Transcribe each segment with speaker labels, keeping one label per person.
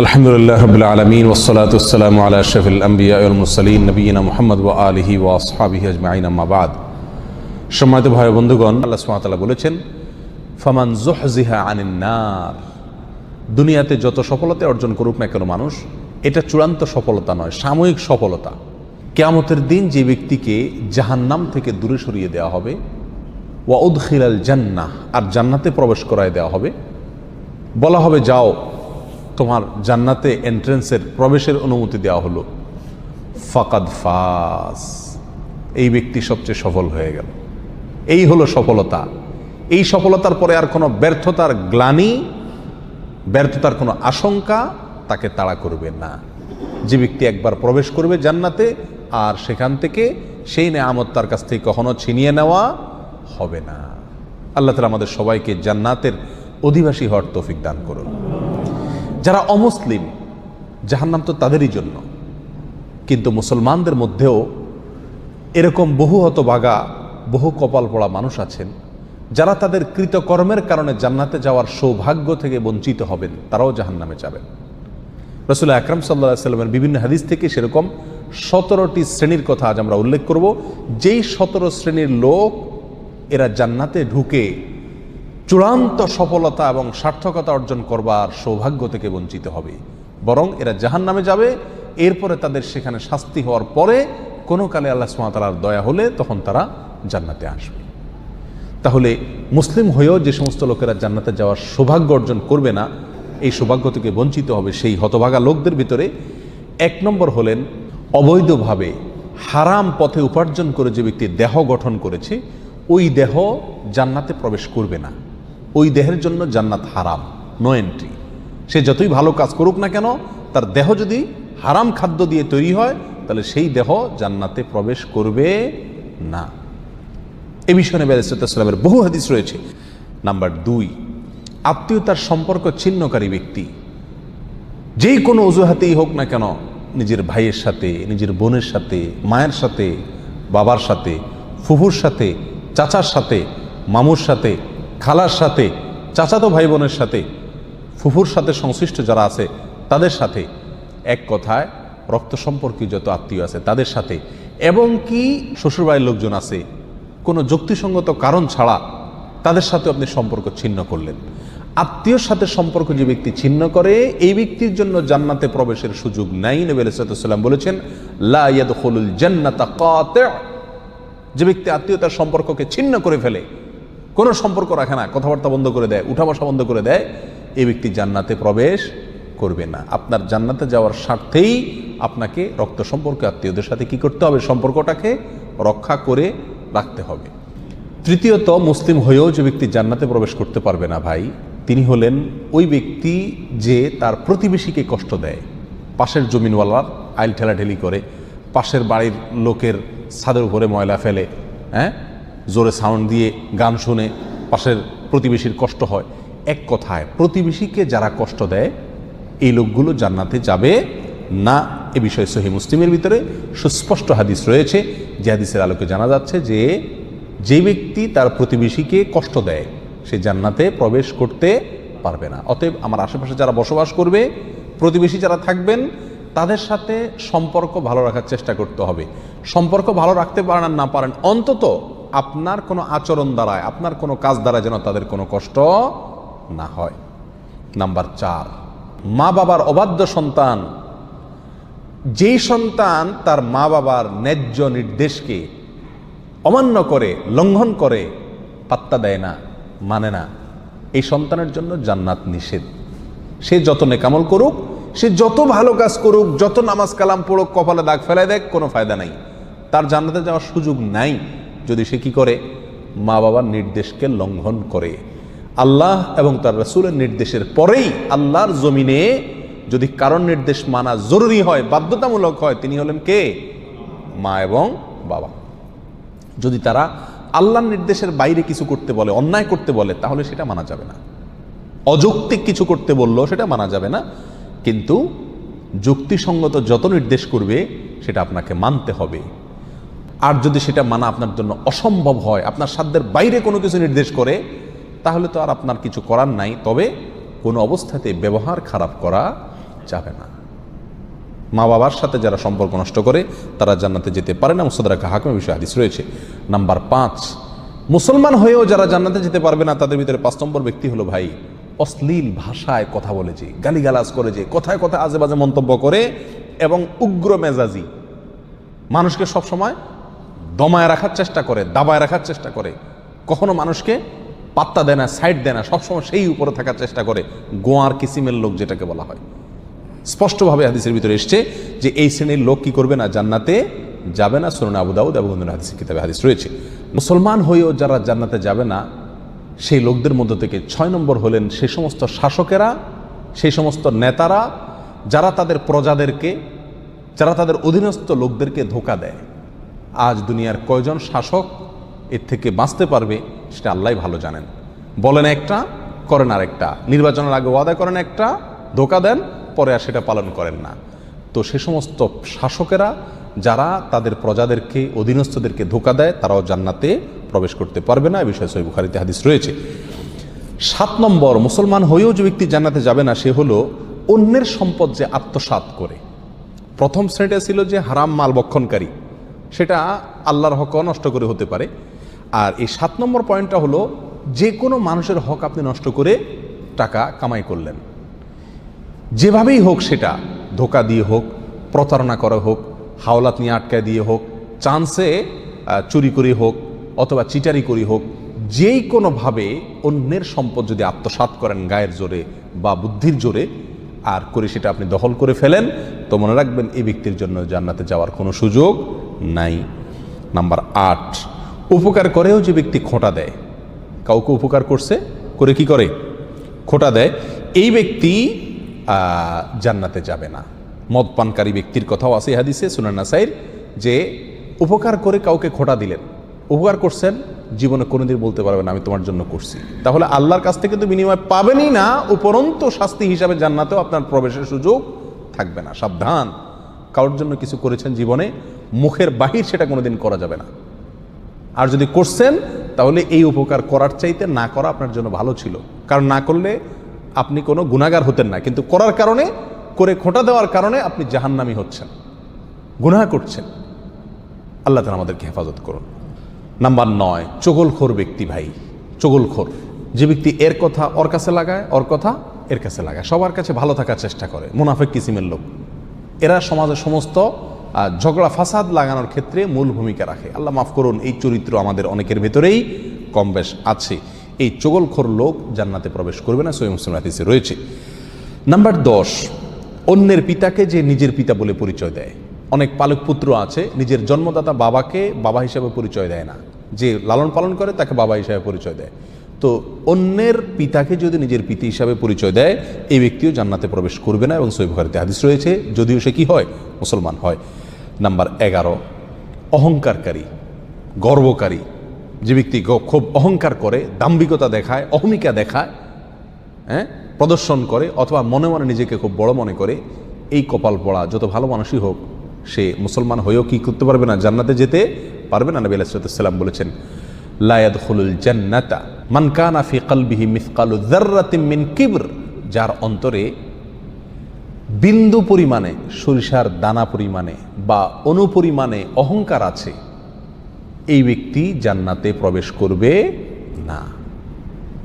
Speaker 1: আলহামদুলিল্লাহ রাব্বিল আলামিন ওয়াসসালাতু ওয়াসসালামু আলা আশরাফিল আমবিয়া ওয়াল মুরসালিন নবিয়িনা মুহাম্মদ ওয়া আলিহি ওয়া আসহাবিহি আজমাইন আম্মা বাদ। সম্মানিত ভাই বন্ধুগণ, আল্লাহ সুবহানাহু ওয়া তাআলা বলেছেন, ফামান যুহজিহা আনিন নার। দুনিয়াতে যত সফলতা অর্জন করুক না কেন মানুষ, এটা চূড়ান্ত সফলতা নয়, সাময়িক সফলতা। কিয়ামতের দিন যে ব্যক্তিকে জাহান্নাম থেকে দূরে সরিয়ে দেওয়া হবে, ওয়া উদখিলাল জান্নাহ, আর জান্নাতে প্রবেশ করায় দেওয়া হবে, বলা হবে যাও তোমার জান্নাতে এন্ট্রেন্সের প্রবেশের অনুমতি দেওয়া হলো, ফাকাদ ফাস, এই ব্যক্তি সবচেয়ে সফল হয়ে গেল। এই হলো সফলতা। এই সফলতার পরে আর কোনো ব্যর্থতার গ্লানি, ব্যর্থতার কোনো আশঙ্কা তাকে তাড়া করবে না। যে ব্যক্তি একবার প্রবেশ করবে জান্নাতে, আর সেখান থেকে সেই নেয়ামত তার কাছ থেকে কখনো ছিনিয়ে নেওয়া হবে না। আল্লাহ তাআলা আমাদের সবাইকে জান্নাতের অধিবাসী হওয়ার তৌফিক দান করুন। যারা অমুসলিম, জাহান্নাম তো তাদেরই জন্য, কিন্তু মুসলমানদের মধ্যেও এরকম বহু হতভাগা, বহু কপাল পড়া মানুষ আছেন যারা তাদের কৃতকর্মের কারণে জান্নাতে যাওয়ার সৌভাগ্য থেকে বঞ্চিত হবেন, তারাও জাহান্নামে যাবেন। রাসূল আকরাম সাল্লাল্লাহু আলাইহি ওয়াসাল্লামের বিভিন্ন হাদিস থেকে সেরকম 17টি শ্রেণীর কথা আজ আমরা উল্লেখ করব। যেই 17 শ্রেণীর লোক এরা জান্নাতে ঢুকে চূড়ান্ত সফলতা এবং সার্থকতা অর্জন করবার সৌভাগ্য থেকে বঞ্চিত হবে, বরং এরা জাহান্নামে যাবে। এরপরে তাদের সেখানে শাস্তি হওয়ার পরে কোনো কালে আল্লাহ সুবহানাহু ওয়া তাআলার দয়া হলে তখন তারা জান্নাতে আসবে। তাহলে মুসলিম হয়েও যে সমস্ত লোকেরা জান্নাতে যাওয়ার সৌভাগ্য অর্জন করবে না, এই সৌভাগ্য থেকে বঞ্চিত হবে সেই হতভাগা লোকদের ভিতরে 1 নম্বর হলেন অবৈধভাবে হারাম পথে উপার্জন করে যে ব্যক্তি দেহ গঠন করেছে, ওই দেহ জান্নাতে প্রবেশ করবে না। ওই দেহের জন্য জান্নাত হারাম, নো এন্ট্রি। সে যতই ভালো কাজ করুক না কেন, তার দেহ যদি হারাম খাদ্য দিয়ে তৈরি হয়, তাহলে সেই দেহ জান্নাতে প্রবেশ করবে না। এ বিষয়ে নবী আলাইহিস সালামের বহু হাদিস রয়েছে। নাম্বার 2, আত্মীয়তার সম্পর্ক ছিন্নকারী ব্যক্তি, যেই কোনো অজুহাতেই হোক না কেন, নিজের ভাইয়ের সাথে, নিজের বোনের সাথে, মায়ের সাথে, বাবার সাথে, ফুফুর সাথে, চাচার সাথে, মামুর সাথে, খালার সাথে, চাচাতো ভাই বোনের সাথে, ফুফুর সাথে সংশ্লিষ্ট যারা আছে তাদের সাথে, এক কথায় রক্ত সম্পর্কীয় যত আত্মীয় আছে তাদের সাথে, এবং কি শ্বশুরবাড়ির লোকজন আছে, কোনো যুক্তিসঙ্গত কারণ ছাড়া তাদের সাথে আপনি সম্পর্ক ছিন্ন করলেন। আত্মীয়র সাথে সম্পর্ক যে ব্যক্তি ছিন্ন করে, এই ব্যক্তির জন্য জান্নাতে প্রবেশের সুযোগ নাই। নবী আলাইহিস সালাম বলেছেন, লা ইয়াদখুলুল জান্নাতা কাতি'। যে ব্যক্তি আত্মীয়তার সম্পর্ককে ছিন্ন করে ফেলে, কোনো সম্পর্ক রাখে না, কথাবার্তা বন্ধ করে দেয়, উঠা বসা বন্ধ করে দেয়, এই ব্যক্তি জান্নাতে প্রবেশ করবে না। আপনার জান্নাতে যাওয়ার স্বার্থেই আপনাকে রক্ত সম্পর্ক আত্মীয়দের সাথে কি করতে হবে? সম্পর্কটাকে রক্ষা করে রাখতে হবে। তৃতীয়ত, মুসলিম হয়েও যে ব্যক্তি জান্নাতে প্রবেশ করতে পারবে না ভাই, তিনি হলেন ওই ব্যক্তি যে তার প্রতিবেশীকে কষ্ট দেয়। পাশের জমিনওয়ালার আইল ঠেলাঠেলি করে, পাশের বাড়ির লোকের ছাদের উপরে ময়লা ফেলে, জোরে সাউন্ড দিয়ে গান শুনে পাশের প্রতিবেশীর কষ্ট হয়। এক কথায় প্রতিবেশীকে যারা কষ্ট দেয়, এই লোকগুলো জান্নাতে যাবে না। এ বিষয়ে সহিহ মুসলিমের ভিতরে সুস্পষ্ট হাদিস রয়েছে, যে হাদিসের আলোকে জানা যাচ্ছে যে ব্যক্তি তার প্রতিবেশীকে কষ্ট দেয়, সে জান্নাতে প্রবেশ করতে পারবে না। অতএব আমার আশেপাশে যারা বসবাস করবে, প্রতিবেশী যারা থাকবেন, তাদের সাথে সম্পর্ক ভালো রাখার চেষ্টা করতে হবে। সম্পর্ক ভালো রাখতে পারেন আর না পারেন, অন্তত আপনার কোনো আচরণ দ্বারায়, আপনার কোনো কাজ দ্বারা যেন তাদের কোনো কষ্ট না হয়। নাম্বার 4, মা বাবার অবাধ্য সন্তান। যেই সন্তান তার মা বাবার ন্যায্য নির্দেশকে অমান্য করে, লঙ্ঘন করে, পাত্তা দেয় না, মানে না, এই সন্তানের জন্য জান্নাত নিষেধ। সে যত নেকামল করুক, সে যত ভালো কাজ করুক, যত নামাজ কালাম পড়ুক, কপালে দাগ ফেলায় দেখ, কোনো ফায়দা নাই, তার জান্নাতে যাওয়ার সুযোগ নাই যদি সে কি করে? মা বাবার নির্দেশকে লঙ্ঘন করে। আল্লাহ এবং তার রাসূলের নির্দেশের পরেই আল্লাহর জমিনে যদি কারণ নির্দেশ মানা জরুরি হয়, বাধ্যতামূলক হয়, তিনি হলেন কে? মা এবং বাবা। যদি তারা আল্লাহর নির্দেশের বাইরে কিছু করতে বলে, অন্যায় করতে বলে, তাহলে সেটা মানা যাবে না। অযৌক্তিক কিছু করতে বললো সেটা মানা যাবে না, কিন্তু যুক্তিসঙ্গত যত নির্দেশ করবে সেটা আপনাকে মানতে হবে। আর যদি সেটা মানা আপনার জন্য অসম্ভব হয়, আপনার সাধ্যের বাইরে কোনো কিছু নির্দেশ করে, তাহলে তো আর আপনার কিছু করার নাই। তবে কোনো অবস্থাতে ব্যবহার খারাপ করা যাবে না। মা বাবার সাথে যারা সম্পর্ক নষ্ট করে তারা জান্নাতে যেতে পারে না। মুস্তাদরাক হাকিমের বিষয়ে হাদিস রয়েছে। নাম্বার 5, মুসলমান হয়েও যারা জান্নাতে যেতে পারবে না তাদের ভিতরে 5 নম্বর ব্যক্তি হলো ভাই অশ্লীল ভাষায় কথা বলে, যে গালিগালাজ করে, যে কথায় কথায় আজে বাজে মন্তব্য করে এবং উগ্র মেজাজি, মানুষকে সবসময় দমায় রাখার চেষ্টা করে, দাবায় রাখার চেষ্টা করে, কখনো মানুষকে পাত্তা দেয় না, সাইড দেয় না, সবসময় সেই উপরে থাকার চেষ্টা করে, গোয়ার কিসিমের লোক যেটাকে বলা হয়। স্পষ্টভাবে হাদিসের ভিতরে এসছে যে এই শ্রেণীর লোক কি করবে না, জান্নাতে যাবে না। সুনান আবু দাউদ এবং অন্যান্য হাদিসের কিতাবে হাদিস রয়েছে। মুসলমান হয়েও যারা জান্নাতে যাবে না সেই লোকদের মধ্য থেকে 6 নম্বর হলেন সেই সমস্ত শাসকেরা, সেই সমস্ত নেতারা যারা তাদের প্রজাদেরকে, যারা তাদের অধীনস্থ লোকদেরকে ধোঁকা দেয়। আজ দুনিয়ার কয়জন শাসক এর থেকে বাঁচতে পারবে সেটা আল্লাহই ভালো জানেন। বলেন একটা, করেন আরেকটা, নির্বাচনের আগে ওয়াদা করেন একটা, ধোঁকা দেন, পরে আর সেটা পালন করেন না। তো সে সমস্ত শাসকেরা যারা তাদের প্রজাদেরকে, অধীনস্থদেরকে ধোঁকা দেয় তারাও জান্নাতে প্রবেশ করতে পারবে না। এই বিষয়ে সহিহ বুখারীতে হাদিস রয়েছে। 7 নম্বর, মুসলমান হয়েও যে ব্যক্তি জান্নাতে যাবে না সে হলো অন্যের সম্পদ যে আত্মসাৎ করে। প্রথম শ্রেণীটা ছিল যে হারাম মাল ভক্ষণকারী, সেটা আল্লাহর হক নষ্ট করে হতে পারে। আর এই 7 নম্বর পয়েন্টটা হলো যে কোনো মানুষের হক আপনি নষ্ট করে টাকা কামাই করলেন, যেভাবেই হোক, সেটা ধোঁকা দিয়ে হোক, প্রতারণা করা হোক, হাওলাত নিয়ে আটকায় দিয়ে হোক, চান্সে চুরি করে হোক, অথবা চিটারি করে হোক, যেই কোনোভাবে অন্যের সম্পদ যদি আত্মসাৎ করেন গায়ের জোরে বা বুদ্ধির জোরে আর করে সেটা আপনি দখল করে ফেলেন, তো মনে রাখবেন এই ব্যক্তির জন্য জান্নাতে যাওয়ার কোনো সুযোগ নাই। নাম্বার 8, উপকার করেও যে ব্যক্তি খোঁটা দেয়, কাউকে উপকার করছে, করে কি করে, খোঁটা দেয়, এই ব্যক্তি জান্নাতে যাবে না। মদ পানকারী ব্যক্তির কথাও আছে হাদিসে সুনান নাসাইর, যে উপকার করে কাউকে খোঁটা দিলেন, উপকার করছেন, জীবনে কোনোদিন বলতে পারবেন আমি তোমার জন্য করছি, তাহলে আল্লাহর কাছ থেকে তো বিনিময় পাবেনই না, উপরন্ত শাস্তি হিসাবে জান্নাতেও আপনার প্রবেশের সুযোগ থাকবে না। সাবধান, কারোর জন্য কিছু করেছেন জীবনে, মুখের বাহির সেটা কোনোদিন করা যাবে না। আর যদি করছেন তাহলে এই উপকার করার চাইতে না করা আপনার জন্য ভালো ছিল, কারণ না করলে আপনি কোনো গুনাহগার হতেন না, কিন্তু করার কারণে, করে খোঁটা দেওয়ার কারণে আপনি জাহান্নামী হচ্ছেন, গুনাহ করছেন। আল্লাহ তাআলা আমাদেরকে হেফাজত করুন। নাম্বার 9, চগলখোর ব্যক্তি ভাই, চগলখোর যে ব্যক্তি এর কথা ওর কাছে লাগায়, ওর কথা এর কাছে লাগায়, সবার কাছে ভালো থাকার চেষ্টা করে, মুনাফিক কিসিমের লোক। এরা সমাজের সমস্ত ঝগড়া ফাসাদ লাগানোর ক্ষেত্রে মূল ভূমিকা রাখে। আল্লাহ মাফ করুন, এই চরিত্র আমাদের অনেকের ভেতরেই কম বেশ আছে। এই চগলখোর লোক জান্নাতে প্রবেশ করবে না, সহিহ মুসলিম হাদিসে রয়েছে। নাম্বার 10, অন্যের পিতাকে যে নিজের পিতা বলে পরিচয় দেয়। অনেক পালক পুত্র আছে নিজের জন্মদাতা বাবাকে বাবা হিসাবে পরিচয় দেয় না, যে লালন পালন করে তাকে বাবা হিসাবে পরিচয় দেয়। তো অন্যের পিতাকে যদি নিজের পিতা হিসাবে পরিচয় দেয় এই ব্যক্তিও জান্নাতে প্রবেশ করবে না, এবং সহিহ বুখারীতে হাদিস রয়েছে, যদিও সে কি হয়, মুসলমান হয়। নাম্বার 11, অহংকারকারী, গর্বকারী যে ব্যক্তি খুব অহংকার করে, দাম্ভিকতা দেখায়, অহমিকা দেখায়, প্রদর্শন করে, অথবা মনে মনে নিজেকে খুব বড় মনে করে, এই কপাল পড়া যত ভালো মানুষই হোক সে মুসলমান হয়েও কি করতে পারবে না, জান্নাতে যেতে পারবে না। নবী আলাইহিস সালাম বলেছেন, লা ইয়াদখুলুল জান্নাতা মান কানা ফি কলবিহি মিসকালু যাররাতিন মিন কিবর, যার অন্তরে বিন্দু পরিমাণে, সরিষার দানা পরিমাণে বা অনুপরিমাণে অহংকার আছে, এই ব্যক্তি জান্নাতে প্রবেশ করবে না।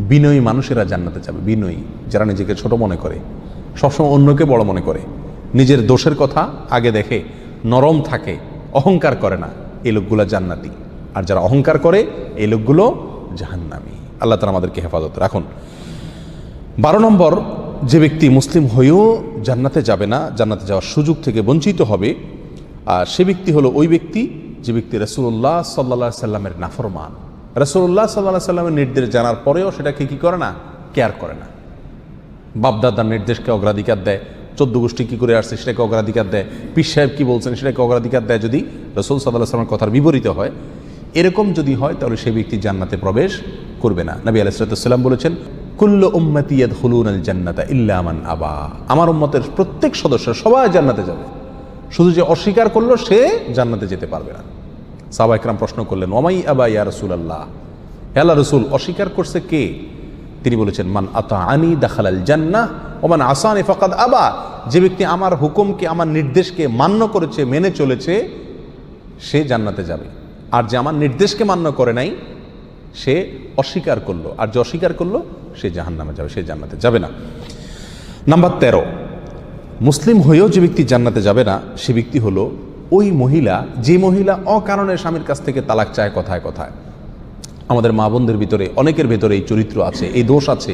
Speaker 1: বিনয়ী মানুষেরা জান্নাতে যাবে, বিনয়ী যারা নিজেকে ছোট মনে করে, সবসময় অন্যকে বড় মনে করে, নিজের দোষের কথা আগে দেখে, নরম থাকে, অহংকার করে না, এই লোকগুলো জান্নাতি। আর যারা অহংকার করে এই লোকগুলো জাহান্নামী। আল্লাহ তাআলা আমাদেরকে হেফাজত রাখুন। 12 নম্বর, যে ব্যক্তি মুসলিম হয়েও জান্নাতে যাবে না, জান্নাতে যাওয়ার সুযোগ থেকে বঞ্চিত হবে, আর সে ব্যক্তি হলো ওই ব্যক্তি যে ব্যক্তি রাসূলুল্লাহ সাল্লাল্লাহু আলাইহি সাল্লামের নাফরমান। রাসূলুল্লাহ সাল্লাল্লাহু আলাইহি সাল্লামের নির্দেশ জানার পরেও সেটাকে কি করে না, কেয়ার করে না। বাপদাদার নির্দেশকে অগ্রাধিকার দেয়, 14 গোষ্ঠী কী করে আসছে সেটাকে অগ্রাধিকার দেয়, পীর সাহেব কী বলছেন সেটাকে অগ্রাধিকার দেয়, যদি রাসূল সাল্লাল্লাহু আলাইহি সাল্লামের কথার বিপরীত হয়, এরকম যদি হয় তাহলে সেই ব্যক্তি জান্নাতে প্রবেশ করবে না। নবী আলাইহিস সালাম বলেছেন, কুল্লু উম্মতি ইয়াদখুলুনাল জান্নাতা ইল্লা মান আবা, আমার উম্মতের প্রত্যেক সদস্য সবাই জান্নাতে যাবে, শুধু যে অস্বীকার করলো সে জান্নাতে যেতে পারবে না। সাহাবা ইকরাম প্রশ্ন করলেন, ওমাই আবা ইয়া রাসূলুল্লাহ, হে আল্লাহর রাসূল, অস্বীকার করছে কে? তিনি বলেছেন, মান আতাআনি দাখালাল জান্নাহ ওয়া মান আসানি ফাকাদ আবা। যে ব্যক্তি আমার হুকুমকে, আমার নির্দেশকে মান্য করেছে, মেনে চলেছে, সে জান্নাতে যাবে। আর যে আমার নির্দেশকে মান্য করে নাই, সে অস্বীকার করলো, আর যে অস্বীকার করলো সে জাহান্নামে যাবে, সে জান্নাতে যাবে না। নাম্বার 13, মুসলিম হয়েও যে ব্যক্তি জান্নাতে যাবে না সে ব্যক্তি হলো ওই মহিলা, যে মহিলা অকারণে স্বামীর কাছ থেকে তালাক চায় কথায় কথায়। আমাদের মা বোনদের ভিতরে অনেকের ভেতরে এই চরিত্র আছে, এই দোষ আছে,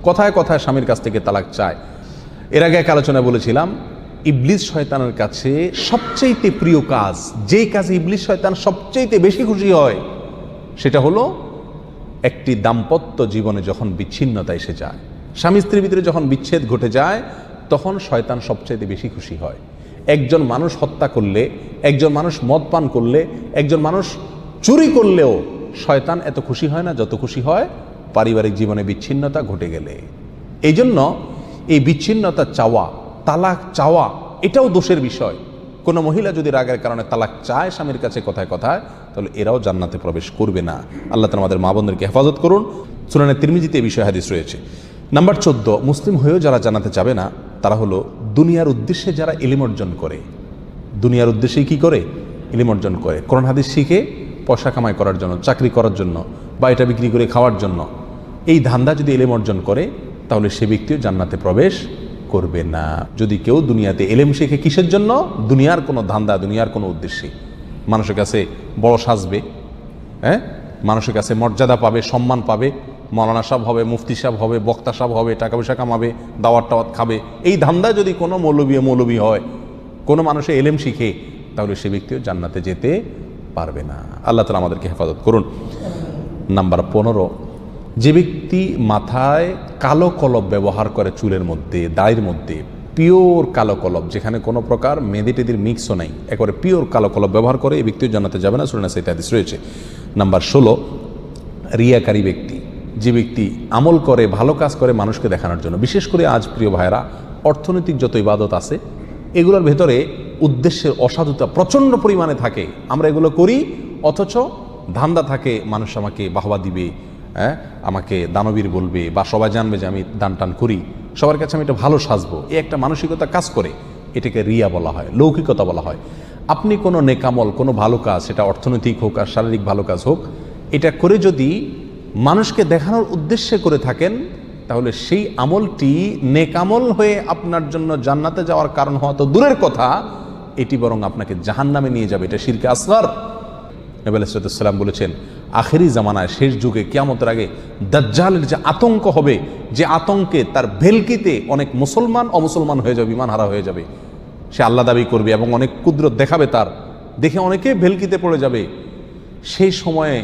Speaker 1: কথায় কথায় স্বামীর কাছ থেকে তালাক চায়। এর আগে এক আলোচনায় বলেছিলাম, ইবলিস শয়তানের কাছে সবচেয়ে প্রিয় কাজ, যেই কাজে ইবলিস শয়তান সবচেয়ে বেশি খুশি হয়, সেটা হলো একটি দাম্পত্য জীবনে যখন বিচ্ছিন্নতা এসে যায়, স্বামী স্ত্রীর ভিতরে যখন বিচ্ছেদ ঘটে যায়, তখন শয়তান সবচেয়ে বেশি খুশি হয়। একজন মানুষ হত্যা করলে, একজন মানুষ মদ পান করলে, একজন মানুষ চুরি করলেও শয়তান এত খুশি হয় না যত খুশি হয় পারিবারিক জীবনে বিচ্ছিন্নতা ঘটে গেলে। এই জন্য এই বিচ্ছিন্নতা চাওয়া, তালাক চাওয়া, এটাও দোষের বিষয়। কোনো মহিলা যদি রাগের কারণে তালাক চায় স্বামীর কাছে কথায় কথায়, তাহলে এরাও জান্নাতে প্রবেশ করবে না। আল্লাহ তাআলা আমাদের মা বোনদেরকে হেফাজত করুন। সুনানে তিরমিজিতে এই বিষয়ে হাদিস রয়েছে। নাম্বার 14, মুসলিম হয়েও যারা জান্নাতে যাবে না তারা হলো দুনিয়ার উদ্দেশ্যে যারা ইলম অর্জন করে। দুনিয়ার উদ্দেশ্যেই কি করে? ইলম অর্জন করে। কোরআন হাদিস শিখে পয়সা কামাই করার জন্য, চাকরি করার জন্য, বা এটা বিক্রি করে খাওয়ার জন্য, এই ধান্দা যদি ইলম অর্জন করে তাহলে সে ব্যক্তিও জান্নাতে প্রবেশ করবে না। যদি কেউ দুনিয়াতে ইলম শিখে কিসের জন্য? দুনিয়ার কোনো ধান্দা, দুনিয়ার কোনো উদ্দেশ্যে, মানুষের কাছে বড় সাজবে, মানুষের কাছে মর্যাদা পাবে, সম্মান পাবে, মৌলানা সাহেব হবে, মুফতি সাহেব হবে, বক্তা সাহেব হবে, টাকা পয়সা কামাবে, দাওয়াত টাওয়াত খাবে, এই ধান্দায় যদি কোনো মৌলবী হয়, কোনো মানুষে এলেম শিখে, তাহলে সে ব্যক্তিও জান্নাতে যেতে পারবে না। আল্লাহ তাআলা আমাদেরকে হেফাজত করুন। নাম্বার 15, যে ব্যক্তি মাথায় কালো কলব ব্যবহার করে, চুলের মধ্যে, দাড়ির মধ্যে পিওর কালো কলব, যেখানে কোনো প্রকার মেহেদি টেদির মিক্সও নাই, একেবারে পিওর কালো কলব ব্যবহার করে, এই ব্যক্তিও জান্নাতে যাবে না। সূরা নাসাতে হাদিস রয়েছে। নাম্বার 16, রিয়াকারী ব্যক্তি, যে ব্যক্তি আমল করে, ভালো কাজ করে মানুষকে দেখানোর জন্য। বিশেষ করে আজ প্রিয় ভাইরা, অর্থনৈতিক যত ইবাদত আছে এগুলোর ভেতরে উদ্দেশ্যের অসাধুতা প্রচণ্ড পরিমাণে থাকে। আমরা এগুলো করি, অথচ ধান্দা থাকে মানুষ আমাকে বাহবা দিবে, আমাকে দানবীর বলবে, বা সবাই জানবে যে আমি দান টান করি, সবার কাছে আমি এটা ভালো সাজবো, এই একটা মানসিকতা কাজ করে। এটাকে রিয়া বলা হয়, লৌকিকতা বলা হয়। আপনি কোনো নেকামল, কোনো ভালো কাজ, সেটা অর্থনৈতিক হোক আর শারীরিক ভালো কাজ হোক, এটা করে যদি মানুষকে দেখানোর উদ্দেশ্যে করে থাকেন, তাহলে সেই আমলটি নেকামল হয়ে আপনার জন্য জান্নাতে যাওয়ার কারণ হওয়া তো দূরের কথা, এটি বরং আপনাকে জাহান্নামে নিয়ে যাবে। এটা শিরকে আসগর। নবী আলাইহিস সালাম বলেছেন, আখেরি জামানায়, শেষ যুগে, কিয়ামতের আগে দাজ্জালের যে আতঙ্ক হবে, যে আতঙ্কে তার ভেলকিতে অনেক মুসলমান অমুসলমান হয়ে যাবে, ঈমান হারা হয়ে যাবে। সে আল্লাহ দাবি করবে এবং অনেক কুদরত দেখাবে তার, দেখে অনেকে ভেলকিতে পড়ে যাবে। সেই সময়ে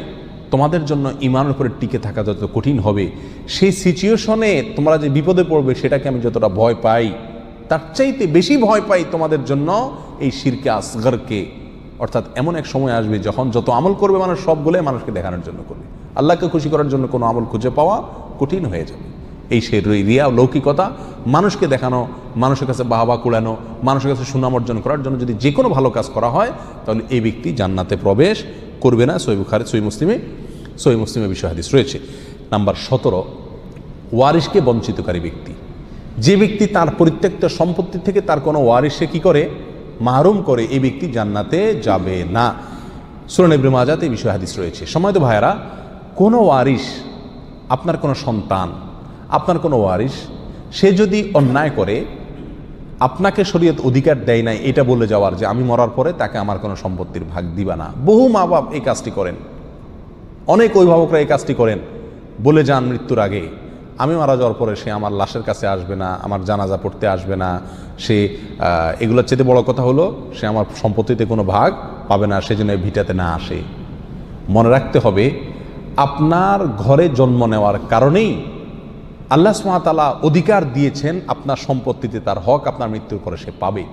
Speaker 1: তোমাদের জন্য ঈমানের উপরে টিকে থাকা যত কঠিন হবে, সেই সিচুয়েশনে তোমরা যে বিপদে পড়বে, সেটাকে আমি যতটা ভয় পাই, তার চাইতে বেশি ভয় পাই তোমাদের জন্য এই শিরকে আসগরকে। অর্থাৎ এমন এক সময় আসবে যখন যত আমল করবে মানুষ, সবগুলো মানুষকে দেখানোর জন্য করবে, আল্লাহকে খুশি করার জন্য কোনো আমল খুঁজে পাওয়া কঠিন হয়ে যাবে। এই সেই রিয়া, লৌকিকতা, মানুষকে দেখানো, মানুষের কাছে বাহবা কুড়ানো, মানুষের কাছে সুনাম অর্জন করার জন্য যদি যে কোনো ভালো কাজ করা হয়, তাহলে এই ব্যক্তি জান্নাতে প্রবেশ করবে না। সহিহ বুখারী, সহিহ মুসলিমে বিষয় হাদিস রয়েছে। নাম্বার 17, ওয়ারিশকে বঞ্চিতকারী ব্যক্তি, যে ব্যক্তি তার পরিত্যক্ত সম্পত্তি থেকে তার কোনো ওয়ারিশকে কি করে? মাহরুম করে, এই ব্যক্তি জান্নাতে যাবে না। সুনান ইবনে মাজাতে এই বিষয় হাদিস রয়েছে। সম্মানিত ভাইয়েরা, কোনো ওয়ারিশ, আপনার কোনো সন্তান, আপনার কোনো ওয়ারিশ, সে যদি অন্যায় করে, আপনাকে শরীয়ত অধিকার দেয় নাই এটা বলে যাওয়ার যে আমি মরার পরে তাকে আমার কোনো সম্পত্তির ভাগ দিবা না। বহু মা বাপ এই কাজটি করেন, অনেক অভিভাবকরা এই কাজটি করেন, বলে যান মৃত্যুর আগে আমি মারা যাওয়ার পরে সে আমার লাশের কাছে আসবে না, আমার জানাজা পড়তে আসবে না, সে এগুলোর চেয়ে বড় কথা হলো সে আমার সম্পত্তিতে কোনো ভাগ পাবে না, সেজন্য ভিটাতে না আসে। মনে রাখতে হবে, আপনার ঘরে জন্ম নেওয়ার কারণেই আল্লাহ সুবহানাহু ওয়া তাআলা অধিকার দিয়েছেন আপনার সম্পত্তিতে তার হক আপনার মৃত্যুর পরে সে পাবে।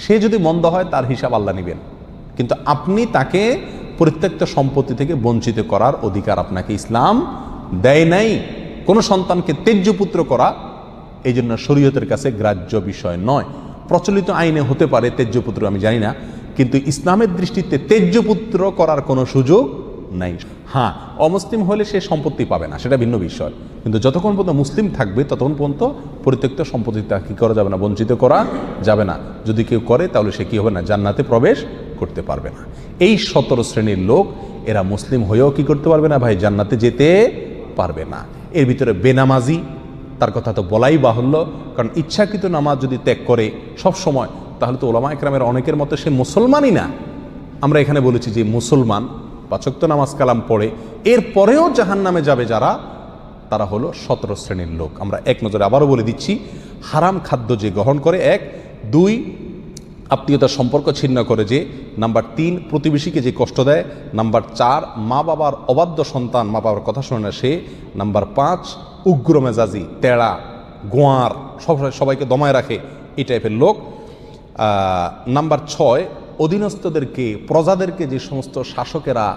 Speaker 1: সে যদি মন্দ হয় তার হিসাব আল্লাহ নেবেন, কিন্তু আপনি তাকে পরিত্যক্ত সম্পত্তি থেকে বঞ্চিত করার অধিকার আপনাকে ইসলাম দেয় নাই। কোনো সন্তানকে তেজ্য পুত্র করা এই জন্য শরীয়তের কাছে গ্রাহ্য বিষয় নয়। প্রচলিত আইনে হতে পারে তেজ্য পুত্র, আমি জানি না, কিন্তু ইসলামের দৃষ্টিতে তেজ্য পুত্র করার কোনো সুযোগ নাই। হ্যাঁ, অমুসলিম হলে সে সম্পত্তি পাবে না, সেটা ভিন্ন বিষয়, কিন্তু যতক্ষণ পর্যন্ত মুসলিম থাকবে ততক্ষণ পর্যন্ত পরিত্যক্ত সম্পত্তি তা কী করা যাবে না, বঞ্চিত করা যাবে না। যদি কেউ করে তাহলে সে কী হবে না, জান্নাতে প্রবেশ করতে পারবে না। এই 17 শ্রেণীর লোক, এরা মুসলিম হয়েও কি করতে পারবে না ভাই, জান্নাতে যেতে পারবে না। এর ভিতরে বেনামাজি, তার কথা তো বলাই বাহুল্য, কারণ ইচ্ছাকৃত নামাজ যদি ত্যাগ করে সব সময়, তাহলে তো ওলামা একরামের অনেকের মতো সে মুসলমানই না। আমরা এখানে বলেছি যে মুসলমান 5 ওয়াক্ত নামাজ কালাম পড়ে এরপরেও জাহান্নামে যাবে যারা, তারা হলো 17 শ্রেণীর লোক। আমরা এক নজরে আবারও বলে দিচ্ছি, হারাম খাদ্য যে গ্রহণ করে, 1, 2 আত্মীয়তার সম্পর্ক ছিন্ন করে যে, নাম্বার 3 প্রতিবেশীকে যে কষ্ট দেয়, নাম্বার 4 মা বাবার অবাধ্য সন্তান, মা বাবার কথা শোনে না সে, নাম্বার 5 উগ্র মেজাজি, তেড়া, গোয়ার, সবাইকে দমায় রাখে, এই টাইপের লোক। নাম্বার 6 অধীনস্থদেরকে, প্রজাদেরকে, যে সমস্ত শাসকেরা,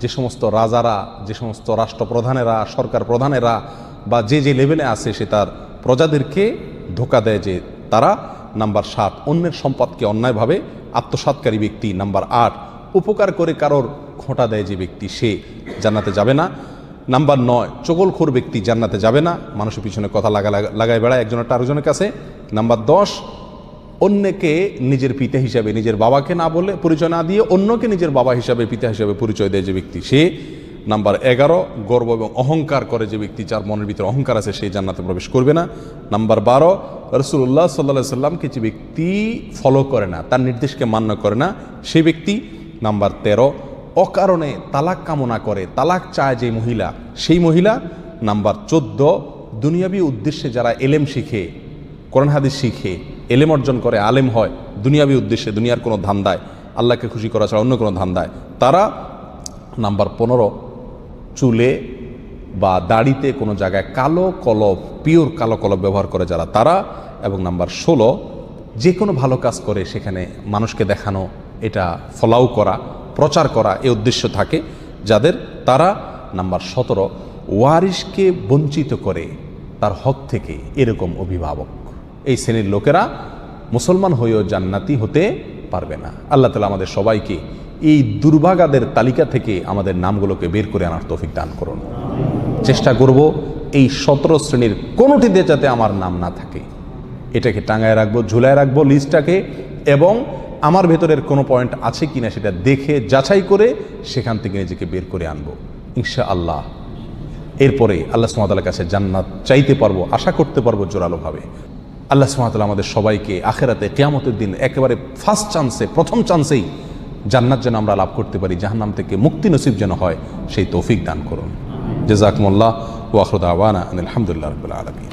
Speaker 1: যে সমস্ত রাজারা, যে সমস্ত রাষ্ট্রপ্রধানেরা, সরকার প্রধানেরা বা যে যে লেভেলে আছে সে তার প্রজাদেরকে ধোঁকা দেয় যে তারা। নাম্বার 7 অন্যের সম্পদকে অন্যায়ভাবে আত্মসাৎকারী ব্যক্তি। নাম্বার 8 উপকার করে কারোর খোঁটা দেয় যে ব্যক্তি, সে জান্নাতে যাবে না। নাম্বার 9 চগলখোর ব্যক্তি জান্নাতে যাবে না, মানুষের পিছনে কথা লাগায় বেড়ায় একজনের আরেকজনের কাছে। নাম্বার 10 অন্যকে নিজের পিতা হিসাবে, নিজের বাবাকে না বলে, পরিচয় না দিয়ে অন্যকে নিজের বাবা হিসাবে, পিতা হিসাবে পরিচয় দেয় যে ব্যক্তি, সে। নাম্বার 11 গর্ব এবং অহংকার করে যে ব্যক্তি, যার মনের ভিতরে অহংকার আছে, সেই জান্নাতে প্রবেশ করবে না। নাম্বার 12 রাসূলুল্লাহ সাল্লাল্লাহু আলাইহি সাল্লামকে যে ব্যক্তি ফলো করে না, তার নির্দেশকে মান্য করে না, সেই ব্যক্তি। নাম্বার 13 অকারণে তালাক কামনা করে, তালাক চায় যে মহিলা, সেই মহিলা। নাম্বার 14 দুনিয়াবি উদ্দেশ্যে যারা এলেম শিখে, কোরআন হাদিস শিখে, এলেম অর্জন করে, আলেম হয় দুনিয়াবি উদ্দেশ্যে, দুনিয়ার কোনো ধান্দায়, আল্লাহকে খুশি করা ছাড়া অন্য কোনো ধান্দায়, তারা। নাম্বার 15 চুলে বা দাড়িতে কোনো জায়গায় কালো কলব, পিওর কালো কলব ব্যবহার করে যারা, তারা। এবং নাম্বার 16 যে কোনো ভালো কাজ করে সেখানে মানুষকে দেখানো, এটা ফলাও করা, প্রচার করা, এই উদ্দেশ্য থাকে যাদের, তারা। নাম্বার 17 ওয়ারিশকে বঞ্চিত করে তার হক থেকে, এরকম অভিভাবক। এই শ্রেণীর লোকেরা মুসলমান হয়েও জান্নাতি হতে পারবে না। আল্লাহ তাআলা আমাদের সবাইকে এই দুর্ভাগাদের তালিকা থেকে আমাদের নামগুলোকে বের করে আনার তৌফিক দান করুন। চেষ্টা করব এই 17 শ্রেণীর কোনোটিতে যাতে আমার নাম না থাকে, এটাকে টাঙায় রাখবো, ঝুলায় রাখবো লিস্টটাকে, এবং আমার ভেতরের কোনো পয়েন্ট আছে কিনা সেটা দেখে যাচাই করে সেখান থেকে নিজেকে বের করে আনবো ইনশাআল্লাহ। এরপরে আল্লাহ সুবহানাহু ওয়া তাআলার কাছে জান্নাত চাইতে পারবো, আশা করতে পারবো জোরালোভাবে। আল্লাহ সুবহানাহু ওয়া তাআলা আমাদের সবাইকে আখিরাতে কিয়ামতের দিন একেবারে ফার্স্ট চান্সে, প্রথম চান্সেই জান্নাত যেন আমরা লাভ করতে পারি, জাহান্নাম থেকে মুক্তি নসিব যেন হয়, সেই তৌফিক দান করুন। জাযাকুমুল্লাহ ওয়া আখিরু দাওয়ানা আলহামদুলিল্লাহি রাব্বিল আলামিন।